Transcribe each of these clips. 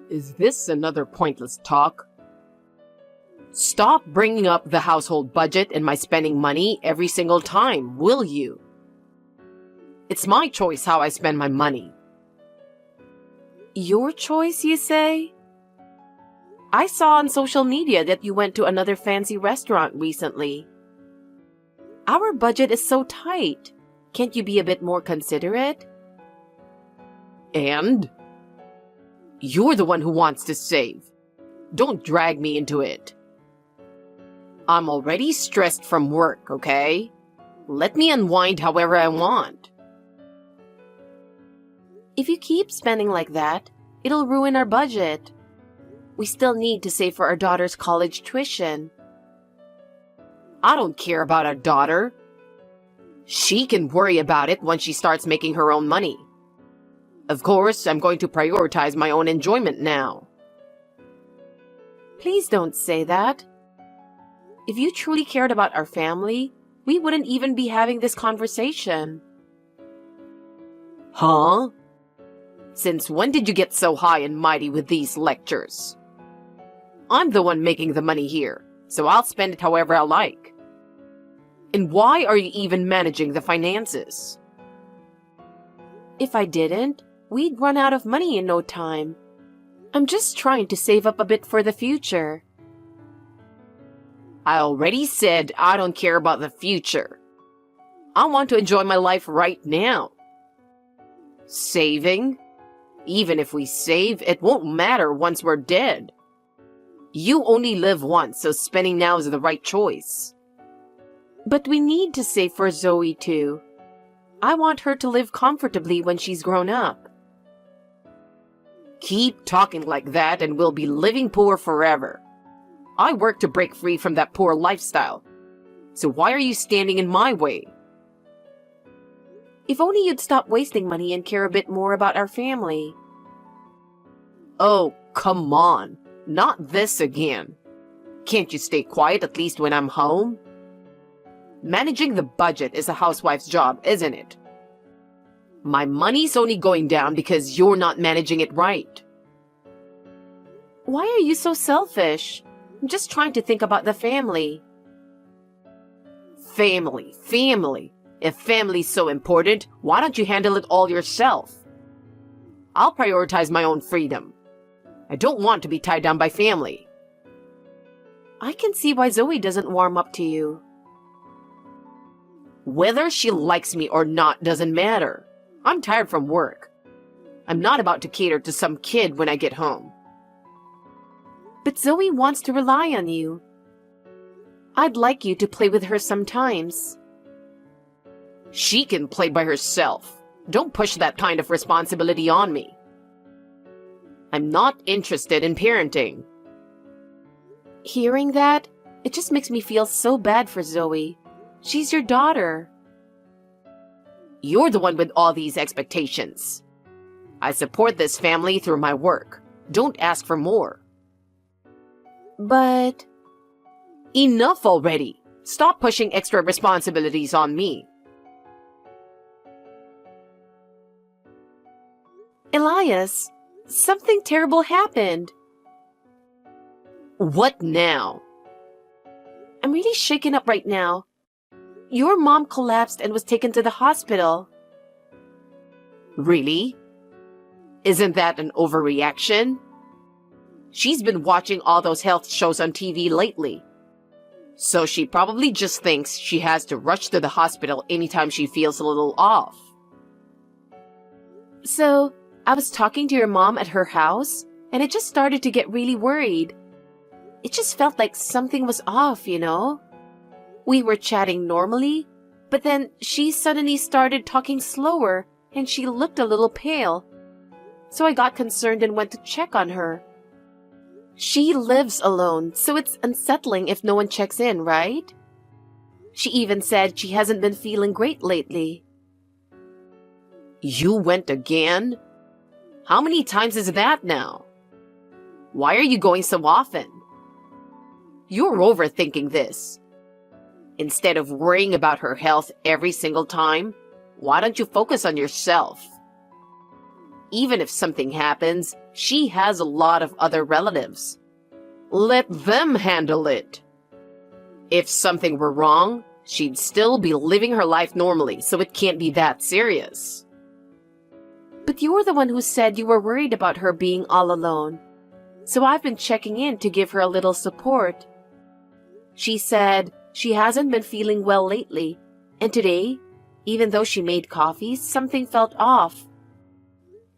Is this another pointless talk? Stop bringing up the household budget and my spending money every single time, will you? It's my choice how I spend my money. Your choice, you say? I saw on social media that you went to another fancy restaurant recently. Our budget is so tight. Can't you be a bit more considerate? And? You're the one who wants to save. Don't drag me into it. I'm already stressed from work, okay? Let me unwind however I want. If you keep spending like that, it'll ruin our budget. We still need to save for our daughter's college tuition. I don't care about our daughter. She can worry about it once she starts making her own money. Of course, I'm going to prioritize my own enjoyment now. Please don't say that. If you truly cared about our family, we wouldn't even be having this conversation. Huh? Since when did you get so high and mighty with these lectures? I'm the one making the money here, so I'll spend it however I like. And why are you even managing the finances? If I didn't, we'd run out of money in no time. I'm just trying to save up a bit for the future. I already said I don't care about the future. I want to enjoy my life right now. Saving? Even if we save, it won't matter once we're dead. You only live once, so spending now is the right choice. But we need to save for Zoe too. I want her to live comfortably when she's grown up. Keep talking like that and we'll be living poor forever. I work to break free from that poor lifestyle. So why are you standing in my way? If only you'd stop wasting money and care a bit more about our family. Oh, come on. Not this again. Can't you stay quiet at least when I'm home? Managing the budget is a housewife's job, isn't it? My money's only going down because you're not managing it right. Why are you so selfish? I'm just trying to think about the family. Family. If family's so important, why don't you handle it all yourself? I'll prioritize my own freedom. I don't want to be tied down by family. I can see why Zoe doesn't warm up to you. Whether she likes me or not doesn't matter. I'm tired from work. I'm not about to cater to some kid when I get home. But Zoe wants to rely on you. I'd like you to play with her sometimes. She can play by herself. Don't push that kind of responsibility on me. I'm not interested in parenting. Hearing that, it just makes me feel so bad for Zoe. She's your daughter. You're the one with all these expectations. I support this family through my work. Don't ask for more. But... Enough already. Stop pushing extra responsibilities on me. Elias, something terrible happened. What now? I'm really shaken up right now. Your mom collapsed and was taken to the hospital. Really? Isn't that an overreaction? She's been watching all those health shows on TV lately. So she probably just thinks she has to rush to the hospital anytime she feels a little off. So, I was talking to your mom at her house, and I just started to get really worried. It just felt like something was off, you know? We were chatting normally, but then she suddenly started talking slower, and she looked a little pale. So I got concerned and went to check on her. She lives alone, so it's unsettling if no one checks in, right? She even said she hasn't been feeling great lately. You went again? How many times is that now? Why are you going so often? You're overthinking this. Instead of worrying about her health every single time, why don't you focus on yourself? Even if something happens, she has a lot of other relatives. Let them handle it. If something were wrong, she'd still be living her life normally, so it can't be that serious. But you're the one who said you were worried about her being all alone. So I've been checking in to give her a little support. She said she hasn't been feeling well lately, and today, even though she made coffee, something felt off.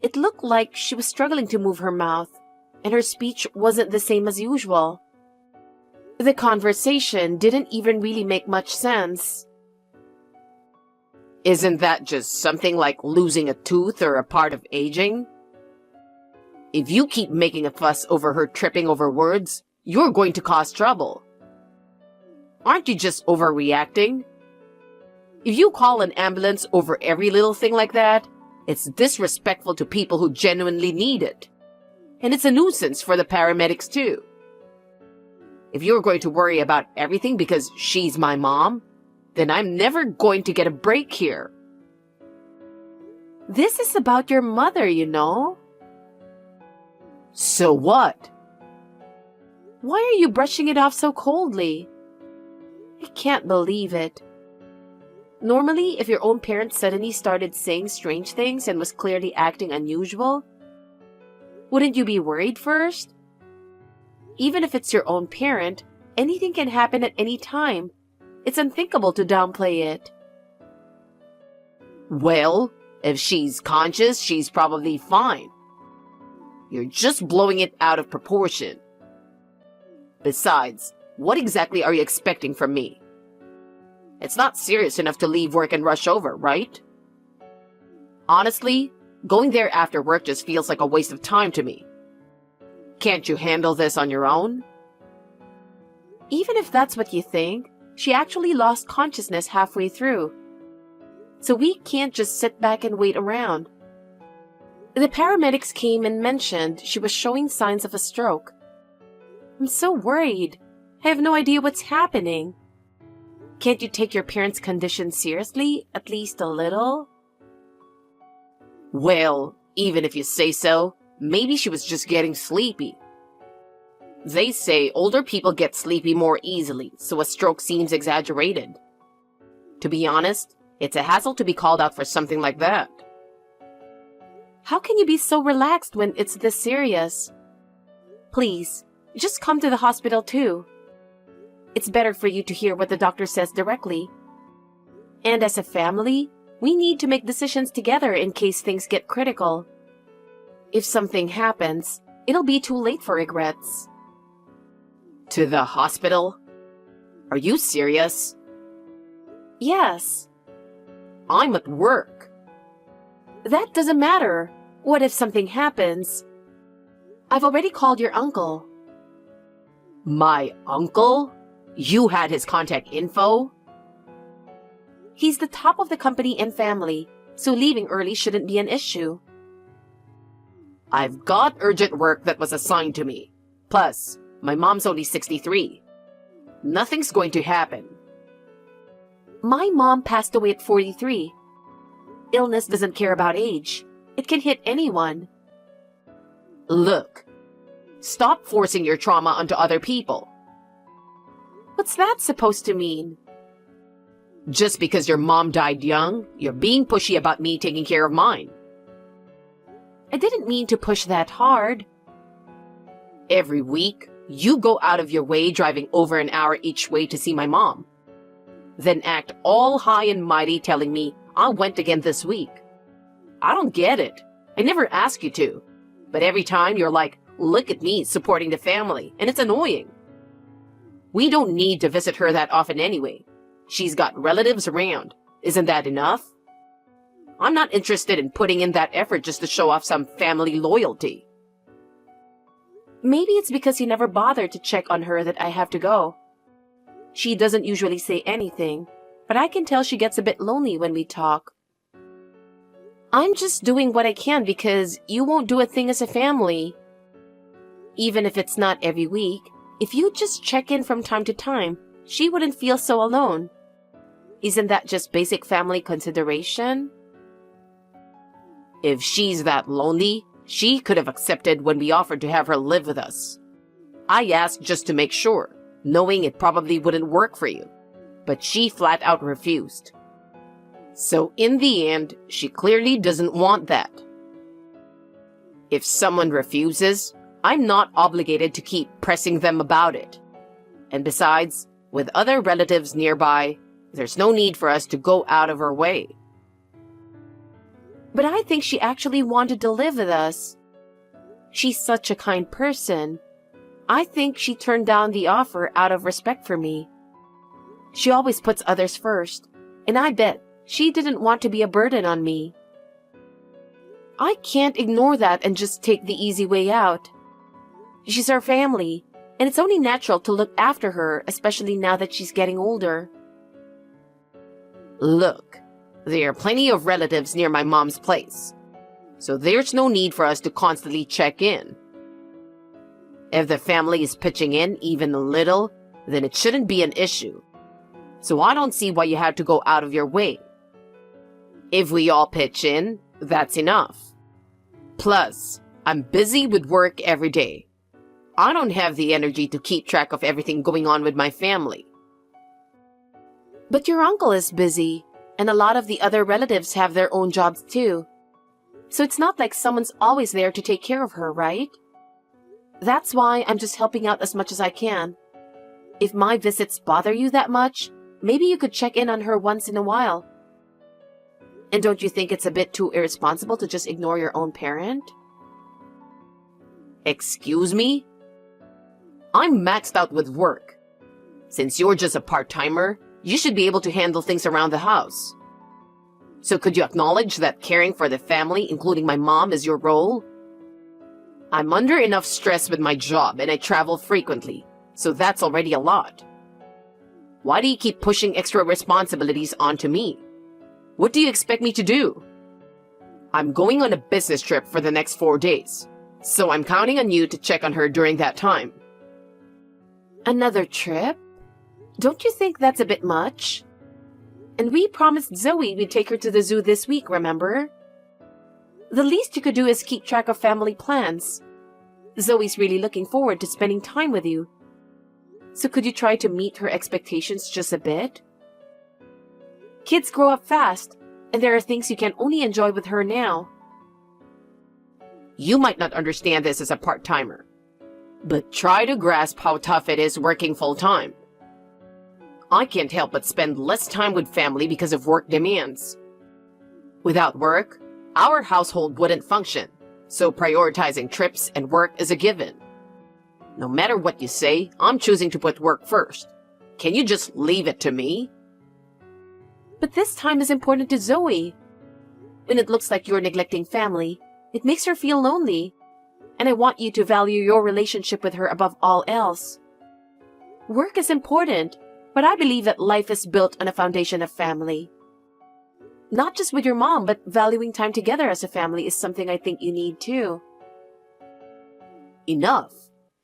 It looked like she was struggling to move her mouth, and her speech wasn't the same as usual. The conversation didn't even really make much sense. Isn't that just something like losing a tooth or a part of aging? If you keep making a fuss over her tripping over words, you're going to cause trouble. Aren't you just overreacting? If you call an ambulance over every little thing like that, it's disrespectful to people who genuinely need it. And it's a nuisance for the paramedics too. If you're going to worry about everything because she's my mom, then I'm never going to get a break here. This is about your mother, you know. So what? Why are you brushing it off so coldly? I can't believe it. Normally, if your own parents suddenly started saying strange things and was clearly acting unusual, wouldn't you be worried first? Even if it's your own parent, anything can happen at any time. It's unthinkable to downplay it. Well, if she's conscious, she's probably fine. You're just blowing it out of proportion. Besides, what exactly are you expecting from me? It's not serious enough to leave work and rush over, right? Honestly, going there after work just feels like a waste of time to me. Can't you handle this on your own? Even if that's what you think, she actually lost consciousness halfway through. So we can't just sit back and wait around. The paramedics came and mentioned she was showing signs of a stroke. I'm so worried. I have no idea what's happening. Can't you take your parents' condition seriously, at least a little? Well, even if you say so, maybe she was just getting sleepy. They say older people get sleepy more easily, so a stroke seems exaggerated. To be honest, it's a hassle to be called out for something like that. How can you be so relaxed when it's this serious? Please, just come to the hospital too. It's better for you to hear what the doctor says directly. And as a family, we need to make decisions together in case things get critical. If something happens, it'll be too late for regrets. To the hospital? Are you serious? Yes. I'm at work. That doesn't matter. What if something happens? I've already called your uncle. My uncle? You had his contact info? He's the top of the company and family, so leaving early shouldn't be an issue. I've got urgent work that was assigned to me. Plus, my mom's only 63. Nothing's going to happen. My mom passed away at 43. Illness doesn't care about age. It can hit anyone. Look, stop forcing your trauma onto other people. What's that supposed to mean? Just because your mom died young, you're being pushy about me taking care of mine. I didn't mean to push that hard. Every week, you go out of your way driving over an hour each way to see my mom. Then act all high and mighty telling me I went again this week. I don't get it. I never asked you to. But every time you're like, look at me supporting the family, and it's annoying. We don't need to visit her that often anyway. She's got relatives around. Isn't that enough? I'm not interested in putting in that effort just to show off some family loyalty. Maybe it's because you never bothered to check on her that I have to go. She doesn't usually say anything, but I can tell she gets a bit lonely when we talk. I'm just doing what I can because you won't do a thing as a family. Even if it's not every week, if you just check in from time to time, she wouldn't feel so alone. Isn't that just basic family consideration? If she's that lonely, she could have accepted when we offered to have her live with us. I asked just to make sure, knowing it probably wouldn't work for you, but she flat out refused. So in the end, she clearly doesn't want that. If someone refuses, I'm not obligated to keep pressing them about it. And besides, with other relatives nearby, there's no need for us to go out of our way. But I think she actually wanted to live with us. She's such a kind person. I think she turned down the offer out of respect for me. She always puts others first, and I bet she didn't want to be a burden on me. I can't ignore that and just take the easy way out. She's our family, and it's only natural to look after her, especially now that she's getting older. Look, there are plenty of relatives near my mom's place, so there's no need for us to constantly check in. If the family is pitching in even a little, then it shouldn't be an issue. So I don't see why you have to go out of your way. If we all pitch in, that's enough. Plus, I'm busy with work every day. I don't have the energy to keep track of everything going on with my family. But your uncle is busy, and a lot of the other relatives have their own jobs too. So it's not like someone's always there to take care of her, right? That's why I'm just helping out as much as I can. If my visits bother you that much, maybe you could check in on her once in a while. And don't you think it's a bit too irresponsible to just ignore your own parent? Excuse me? I'm maxed out with work. Since you're just a part-timer, you should be able to handle things around the house. So could you acknowledge that caring for the family, including my mom, is your role? I'm under enough stress with my job and I travel frequently, so that's already a lot. Why do you keep pushing extra responsibilities onto me? What do you expect me to do? I'm going on a business trip for the next 4 days, so I'm counting on you to check on her during that time. Another trip? Don't you think that's a bit much? And we promised Zoe we'd take her to the zoo this week, remember? The least you could do is keep track of family plans. Zoe's really looking forward to spending time with you. So could you try to meet her expectations just a bit? Kids grow up fast, and there are things you can only enjoy with her now. You might not understand this as a part-timer, but try to grasp how tough it is working full-time. I can't help but spend less time with family because of work demands. Without work, our household wouldn't function, so prioritizing trips and work is a given. No matter what you say, I'm choosing to put work first. Can you just leave it to me? But this time is important to Zoe. When it looks like you're neglecting family, it makes her feel lonely. And I want you to value your relationship with her above all else. Work is important, but I believe that life is built on a foundation of family. Not just with your mom, but valuing time together as a family is something I think you need too. Enough.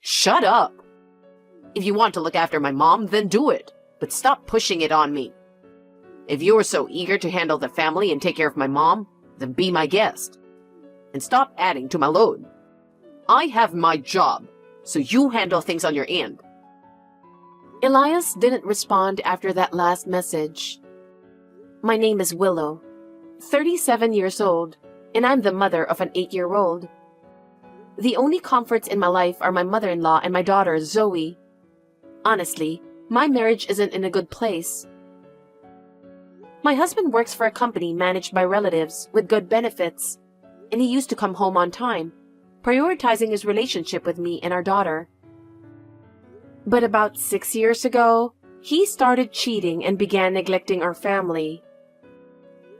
Shut up. If you want to look after my mom, then do it, but stop pushing it on me. If you're so eager to handle the family and take care of my mom, then be my guest. And stop adding to my load. I have my job, so you handle things on your end. Elias didn't respond after that last message. My name is Willow, 37 years old, and I'm the mother of an 8-year-old. The only comforts in my life are my mother-in-law and my daughter, Zoe. Honestly, my marriage isn't in a good place. My husband works for a company managed by relatives with good benefits, and he used to come home on time, prioritizing his relationship with me and our daughter. But about 6 years ago, he started cheating and began neglecting our family.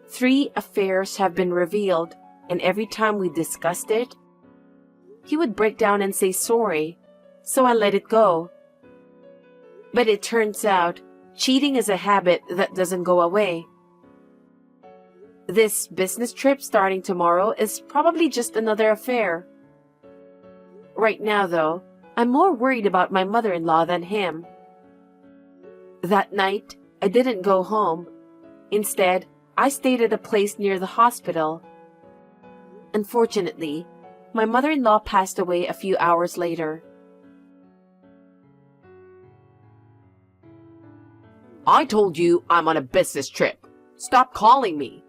3 affairs have been revealed, and every time we discussed it, he would break down and say sorry, so I let it go. But it turns out, cheating is a habit that doesn't go away. This business trip starting tomorrow is probably just another affair. Right now, though, I'm more worried about my mother-in-law than him. That night, I didn't go home. Instead, I stayed at a place near the hospital. Unfortunately, my mother-in-law passed away a few hours later. I told you I'm on a business trip. Stop calling me.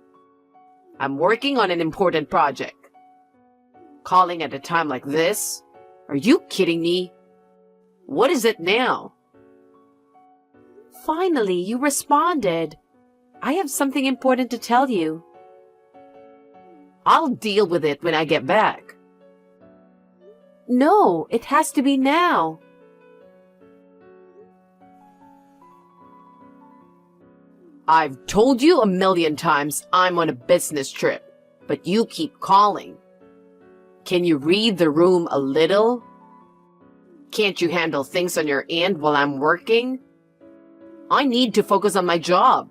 I'm working on an important project. Calling at a time like this? Are you kidding me? What is it now? Finally, you responded. I have something important to tell you. I'll deal with it when I get back. No, it has to be now. I've told you a million times I'm on a business trip, but you keep calling. Can you read the room a little? Can't you handle things on your end while I'm working? I need to focus on my job.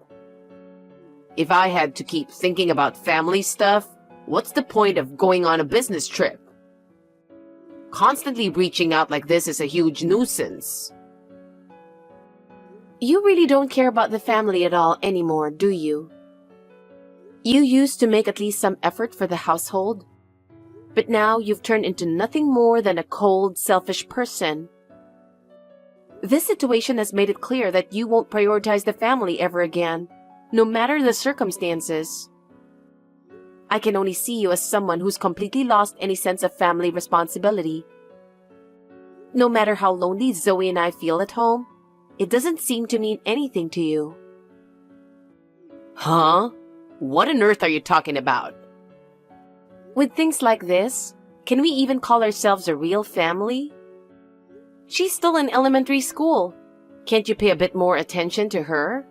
If I had to keep thinking about family stuff, what's the point of going on a business trip? Constantly reaching out like this is a huge nuisance. You really don't care about the family at all anymore, do you? You used to make at least some effort for the household, but now you've turned into nothing more than a cold, selfish person. This situation has made it clear that you won't prioritize the family ever again, no matter the circumstances. I can only see you as someone who's completely lost any sense of family responsibility. No matter how lonely Zoe and I feel at home, it doesn't seem to mean anything to you. Huh? What on earth are you talking about? With things like this, can we even call ourselves a real family? She's still in elementary school. Can't you pay a bit more attention to her?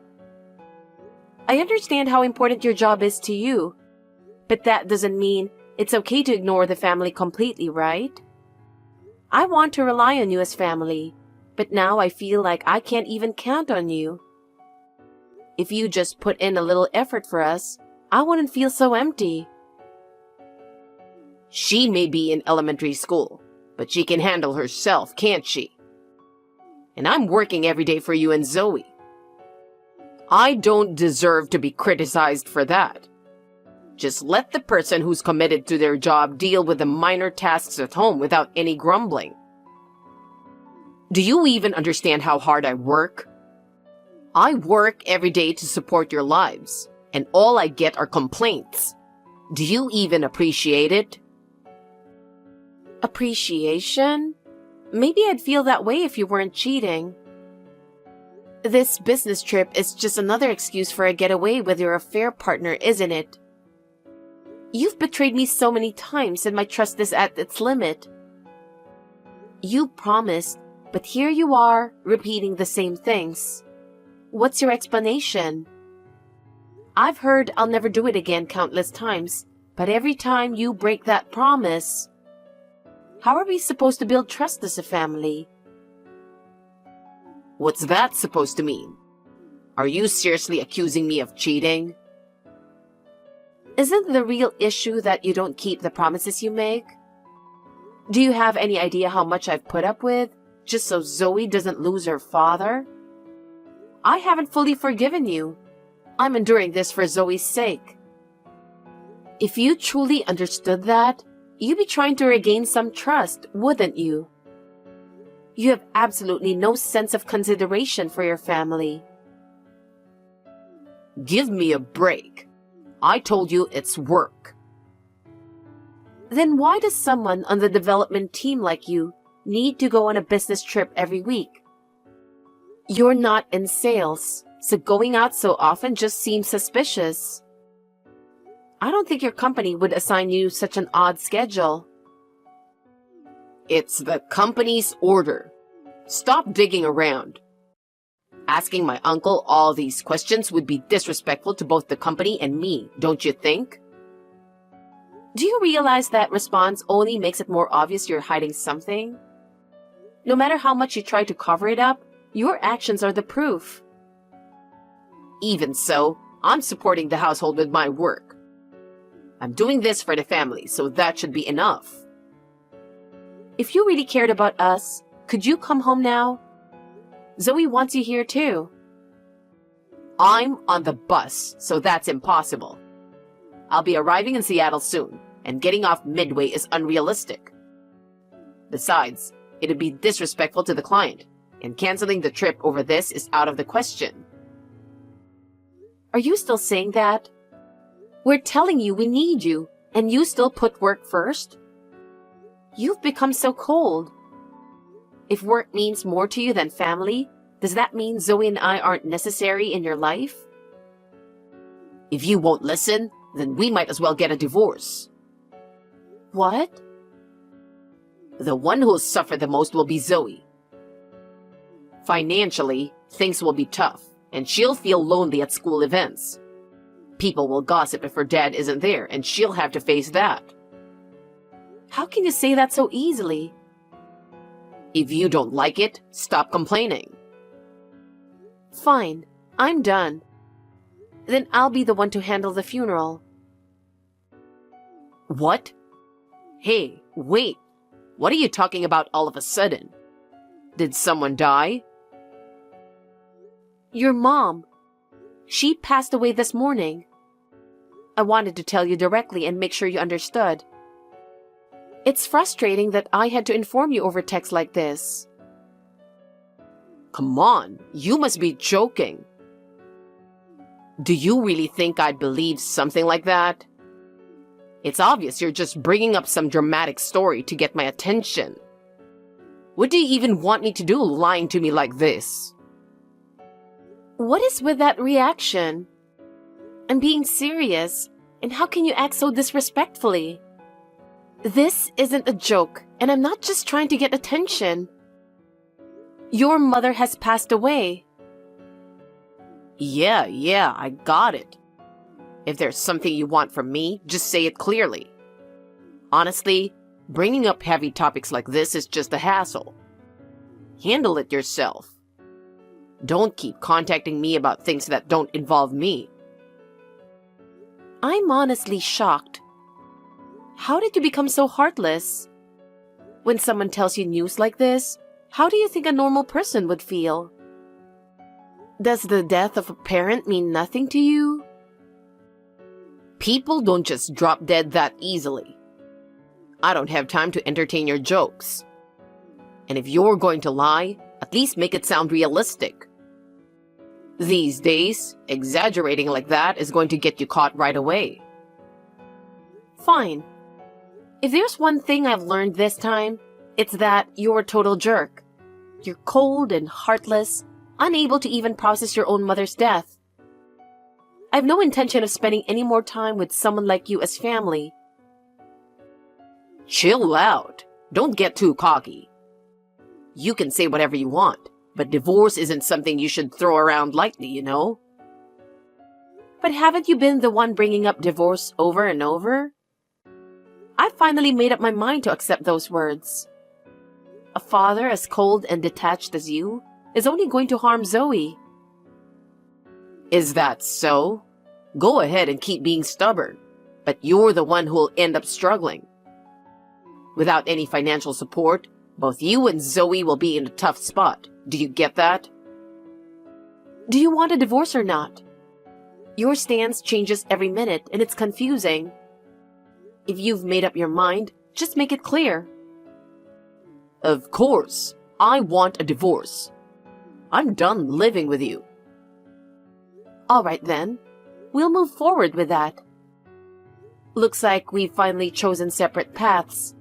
I understand how important your job is to you, but that doesn't mean it's okay to ignore the family completely, right? I want to rely on you as family, but now I feel like I can't even count on you. If you just put in a little effort for us, I wouldn't feel so empty. She may be in elementary school, but she can handle herself, can't she? And I'm working every day for you and Zoe. I don't deserve to be criticized for that. Just let the person who's committed to their job deal with the minor tasks at home without any grumbling. Do you even understand how hard I work? I work every day to support your lives, and all I get are complaints. Do you even appreciate it? Appreciation? Maybe I'd feel that way if you weren't cheating. This business trip is just another excuse for a getaway with your affair partner, isn't it? You've betrayed me so many times and my trust is at its limit. You promised, but here you are, repeating the same things. What's your explanation? I've heard I'll never do it again countless times, but every time you break that promise. How are we supposed to build trust as a family? What's that supposed to mean? Are you seriously accusing me of cheating? Isn't the real issue that you don't keep the promises you make? Do you have any idea how much I've put up with, just so Zoe doesn't lose her father? I haven't fully forgiven you. I'm enduring this for Zoe's sake. If you truly understood that, you'd be trying to regain some trust, wouldn't you? You have absolutely no sense of consideration for your family. Give me a break. I told you it's work. Then why does someone on the development team like you need to go on a business trip every week? You're not in sales, so going out so often just seems suspicious. I don't think your company would assign you such an odd schedule. It's the company's order. Stop digging around. Asking my uncle all these questions would be disrespectful to both the company and me, don't you think? Do you realize that response only makes it more obvious you're hiding something? No matter how much you try to cover it up, your actions are the proof. Even so, I'm supporting the household with my work. I'm doing this for the family, so that should be enough. If you really cared about us, could you come home now? Zoe wants you here too. I'm on the bus, so that's impossible. I'll be arriving in Seattle soon. and getting off midway is unrealistic. Besides, it'd be disrespectful to the client, and canceling the trip over this is out of the question. Are you still saying that? We're telling you we need you, and you still put work first? You've become so cold. If work means more to you than family, does that mean Zoe and I aren't necessary in your life? If you won't listen, then we might as well get a divorce. What? The one who'll suffer the most will be Zoe. Financially, things will be tough, and she'll feel lonely at school events. People will gossip if her dad isn't there, and she'll have to face that. How can you say that so easily? If you don't like it, stop complaining. Fine, I'm done. Then I'll be the one to handle the funeral. What? Hey, wait. What are you talking about all of a sudden? Did someone die? Your mom. She passed away this morning. I wanted to tell you directly and make sure you understood. It's frustrating that I had to inform you over text like this. Come on, you must be joking. Do you really think I'd believe something like that? It's obvious you're just bringing up some dramatic story to get my attention. What do you even want me to do lying to me like this? What is with that reaction? I'm being serious, and how can you act so disrespectfully? This isn't a joke, and I'm not just trying to get attention. Your mother has passed away. Yeah, I got it. If there's something you want from me, just say it clearly. Honestly, bringing up heavy topics like this is just a hassle. Handle it yourself. Don't keep contacting me about things that don't involve me. I'm honestly shocked. How did you become so heartless? When someone tells you news like this, how do you think a normal person would feel? Does the death of a parent mean nothing to you? People don't just drop dead that easily. I don't have time to entertain your jokes. And if you're going to lie, at least make it sound realistic. These days, exaggerating like that is going to get you caught right away. Fine. If there's one thing I've learned this time, it's that you're a total jerk. You're cold and heartless, unable to even process your own mother's death. I have no intention of spending any more time with someone like you as family. Chill out. Don't get too cocky. You can say whatever you want, but divorce isn't something you should throw around lightly, you know? But haven't you been the one bringing up divorce over and over? I finally made up my mind to accept those words. A father as cold and detached as you is only going to harm Zoe. Is that so? Go ahead and keep being stubborn, but you're the one who'll end up struggling. Without any financial support, both you and Zoe will be in a tough spot. Do you get that? Do you want a divorce or not? Your stance changes every minute and it's confusing. If you've made up your mind, just make it clear. Of course, I want a divorce. I'm done living with you. All right then, we'll move forward with that. Looks like we've finally chosen separate paths.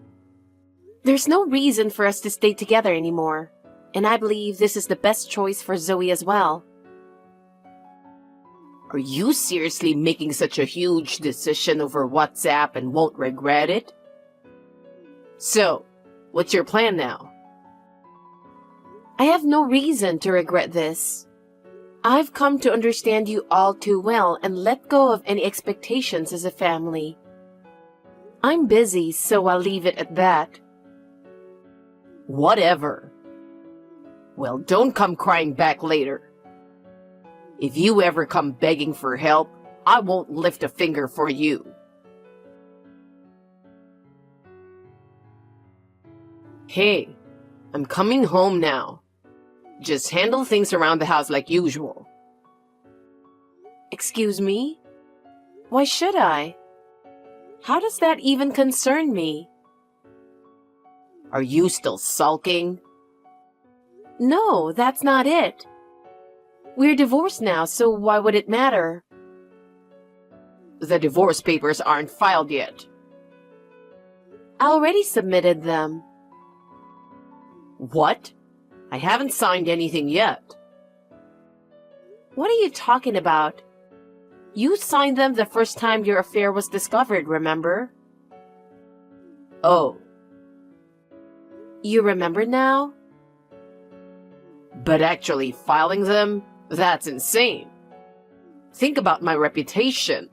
There's no reason for us to stay together anymore, and I believe this is the best choice for Zoe as well. Are you seriously making such a huge decision over WhatsApp and won't regret it? So, what's your plan now? I have no reason to regret this. I've come to understand you all too well and let go of any expectations as a family. I'm busy, so I'll leave it at that. Whatever. Well, don't come crying back later. If you ever come begging for help, I won't lift a finger for you. Hey, I'm coming home now. Just handle things around the house like usual. Excuse me? Why should I? How does that even concern me? Are you still sulking? No, that's not it. We're divorced now, so why would it matter? The divorce papers aren't filed yet. I already submitted them. What? I haven't signed anything yet. What are you talking about? You signed them the first time your affair was discovered, remember? Oh. You remember now? But actually filing them? That's insane. Think about my reputation.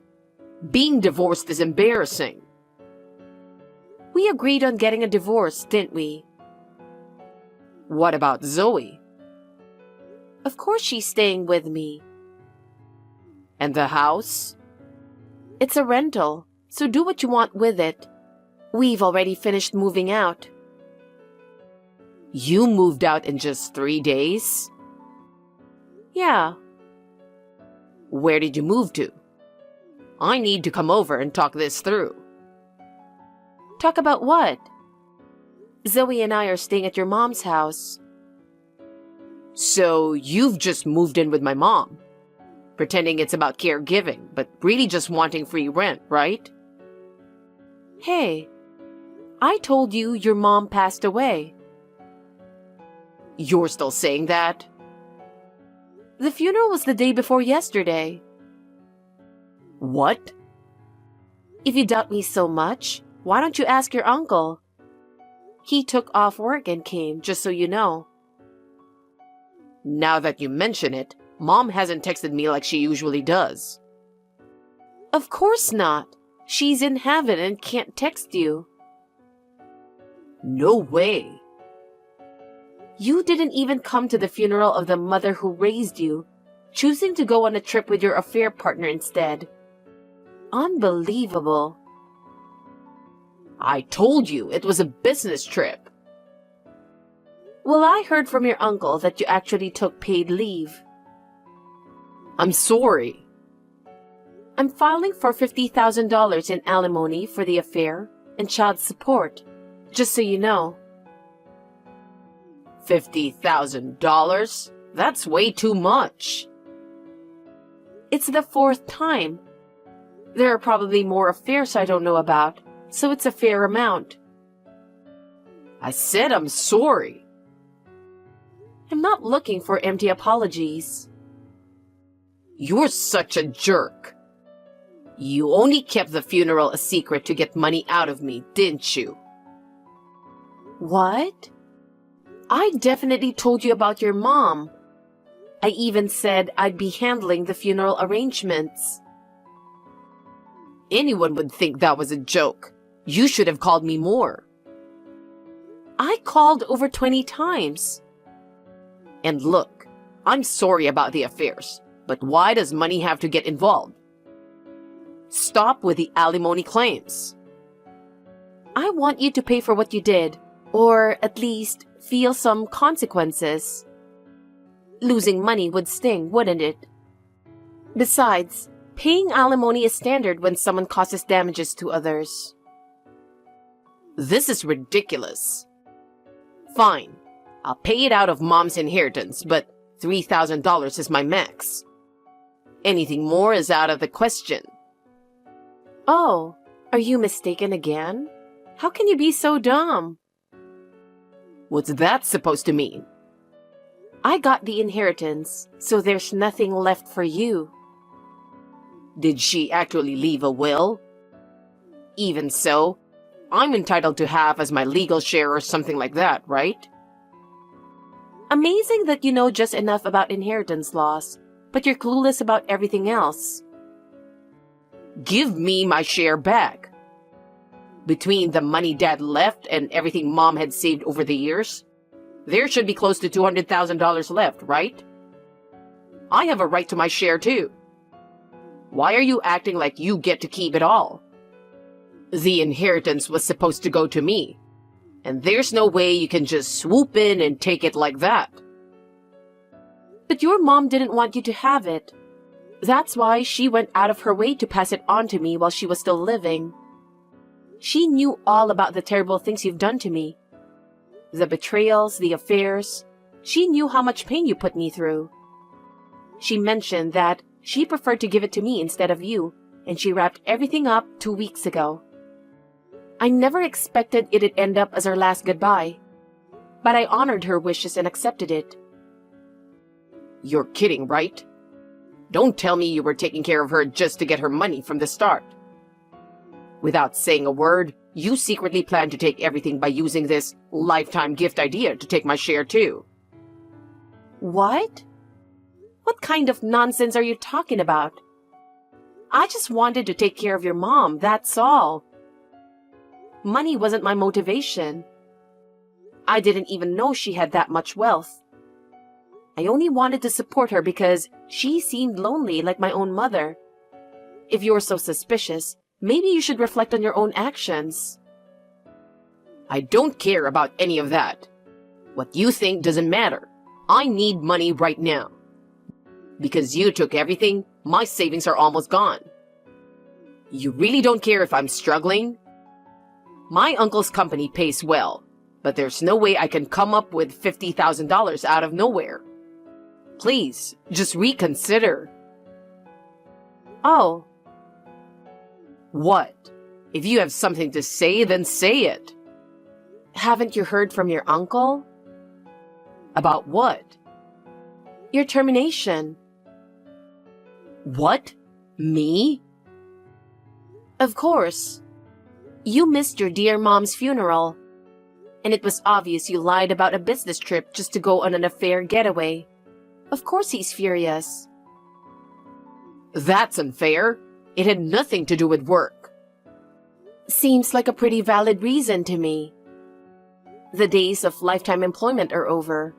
Being divorced is embarrassing. We agreed on getting a divorce, didn't we? What about Zoe? Of course she's staying with me. And the house? It's a rental, so do what you want with it. We've already finished moving out. You moved out in just 3 days? Yeah. Where did you move to? I need to come over and talk this through. Talk about what? Zoe and I are staying at your mom's house. So you've just moved in with my mom, pretending it's about caregiving, but really just wanting free rent, right? Hey, I told you your mom passed away. You're still saying that? The funeral was the day before yesterday. What? If you doubt me so much, why don't you ask your uncle? He took off work and came, just so you know. Now that you mention it, Mom hasn't texted me like she usually does. Of course not. She's in heaven and can't text you. No way. You didn't even come to the funeral of the mother who raised you, choosing to go on a trip with your affair partner instead. Unbelievable. I told you it was a business trip. Well, I heard from your uncle that you actually took paid leave. I'm sorry. I'm filing for $50,000 in alimony for the affair and child support, just so you know. $50,000? That's way too much. It's the 4th time. There are probably more affairs I don't know about, so it's a fair amount. I said I'm sorry. I'm not looking for empty apologies. You're such a jerk. You only kept the funeral a secret to get money out of me, didn't you? What? I definitely told you about your mom. I even said I'd be handling the funeral arrangements. Anyone would think that was a joke. You should have called me more. I called over 20 times. And look, I'm sorry about the affairs, but why does money have to get involved? Stop with the alimony claims. I want you to pay for what you did, or at least feel some consequences. Losing money would sting, wouldn't it? Besides, paying alimony is standard when someone causes damages to others. This is ridiculous. Fine, I'll pay it out of Mom's inheritance, but $3,000 is my max. Anything more is out of the question. Oh, are you mistaken again? How can you be so dumb? What's that supposed to mean? I got the inheritance, so there's nothing left for you. Did she actually leave a will? Even so, I'm entitled to half as my legal share or something like that, right? Amazing that you know just enough about inheritance laws, but you're clueless about everything else. Give me my share back. Between the money Dad left and everything Mom had saved over the years, there should be close to $200,000 left, right? I have a right to my share too. Why are you acting like you get to keep it all? The inheritance was supposed to go to me, and there's no way you can just swoop in and take it like that. But your mom didn't want you to have it. That's why she went out of her way to pass it on to me while she was still living. She knew all about the terrible things you've done to me. The betrayals, the affairs. She knew how much pain you put me through. She mentioned that she preferred to give it to me instead of you, and she wrapped everything up 2 weeks ago. I never expected it'd end up as our last goodbye, but I honored her wishes and accepted it. You're kidding, right? Don't tell me you were taking care of her just to get her money from the start. Without saying a word, you secretly planned to take everything by using this lifetime gift idea to take my share too. What? What kind of nonsense are you talking about? I just wanted to take care of your mom, that's all. Money wasn't my motivation. I didn't even know she had that much wealth. I only wanted to support her because she seemed lonely like my own mother. If you're so suspicious, maybe you should reflect on your own actions. I don't care about any of that. What you think doesn't matter. I need money right now. Because you took everything, my savings are almost gone. You really don't care if I'm struggling? My uncle's company pays well, but there's no way I can come up with $50,000 out of nowhere. Please, just reconsider. Oh. What? If you have something to say, then say it. Haven't you heard from your uncle? About what? Your termination. What? Me? Of course. You missed your dear mom's funeral. And it was obvious you lied about a business trip just to go on an affair getaway. Of course he's furious. That's unfair. It had nothing to do with work. Seems like a pretty valid reason to me. The days of lifetime employment are over.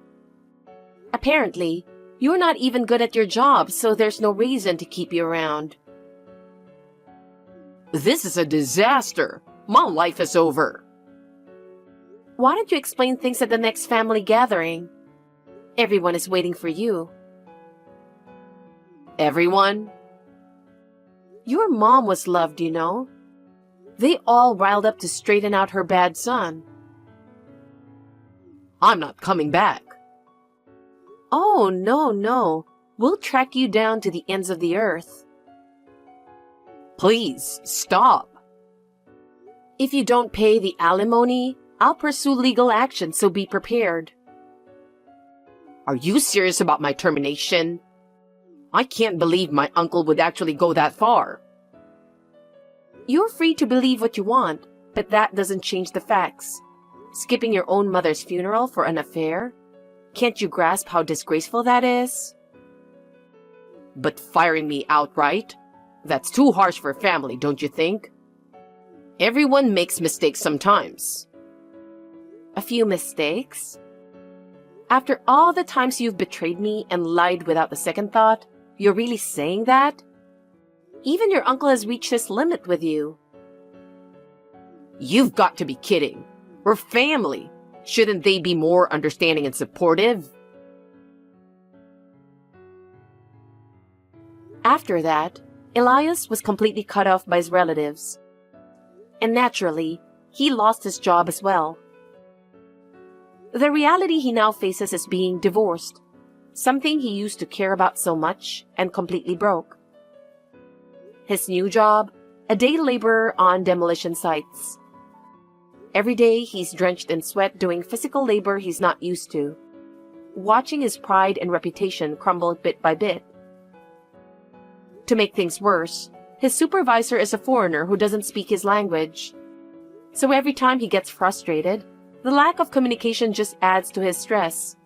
Apparently, you're not even good at your job, so there's no reason to keep you around. This is a disaster. My life is over. Why don't you explain things at the next family gathering? Everyone is waiting for you. Everyone? Your mom was loved, you know. They all riled up to straighten out her bad son. I'm not coming back. Oh, no. We'll track you down to the ends of the earth. Please, stop. If you don't pay the alimony, I'll pursue legal action, so be prepared. Are you serious about my termination? I can't believe my uncle would actually go that far. You're free to believe what you want, but that doesn't change the facts. Skipping your own mother's funeral for an affair? Can't you grasp how disgraceful that is? But firing me outright? That's too harsh for family, don't you think? Everyone makes mistakes sometimes. A few mistakes? After all the times you've betrayed me and lied without a second thought, you're really saying that? Even your uncle has reached his limit with you. You've got to be kidding. We're family. Shouldn't they be more understanding and supportive? After that, Elias was completely cut off by his relatives. And naturally, he lost his job as well. The reality he now faces is being divorced, something he used to care about so much and completely broke. His new job, a day laborer on demolition sites. Every day he's drenched in sweat doing physical labor he's not used to, watching his pride and reputation crumble bit by bit. To make things worse, his supervisor is a foreigner who doesn't speak his language. So every time he gets frustrated, the lack of communication just adds to his stress.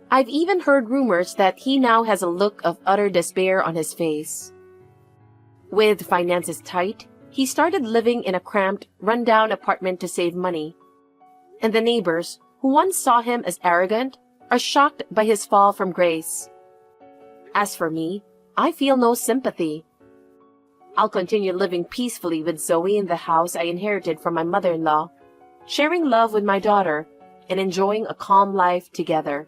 I've even heard rumors that he now has a look of utter despair on his face. With finances tight, he started living in a cramped, run-down apartment to save money. And the neighbors, who once saw him as arrogant, are shocked by his fall from grace. As for me, I feel no sympathy. I'll continue living peacefully with Zoe in the house I inherited from my mother-in-law, sharing love with my daughter, and enjoying a calm life together.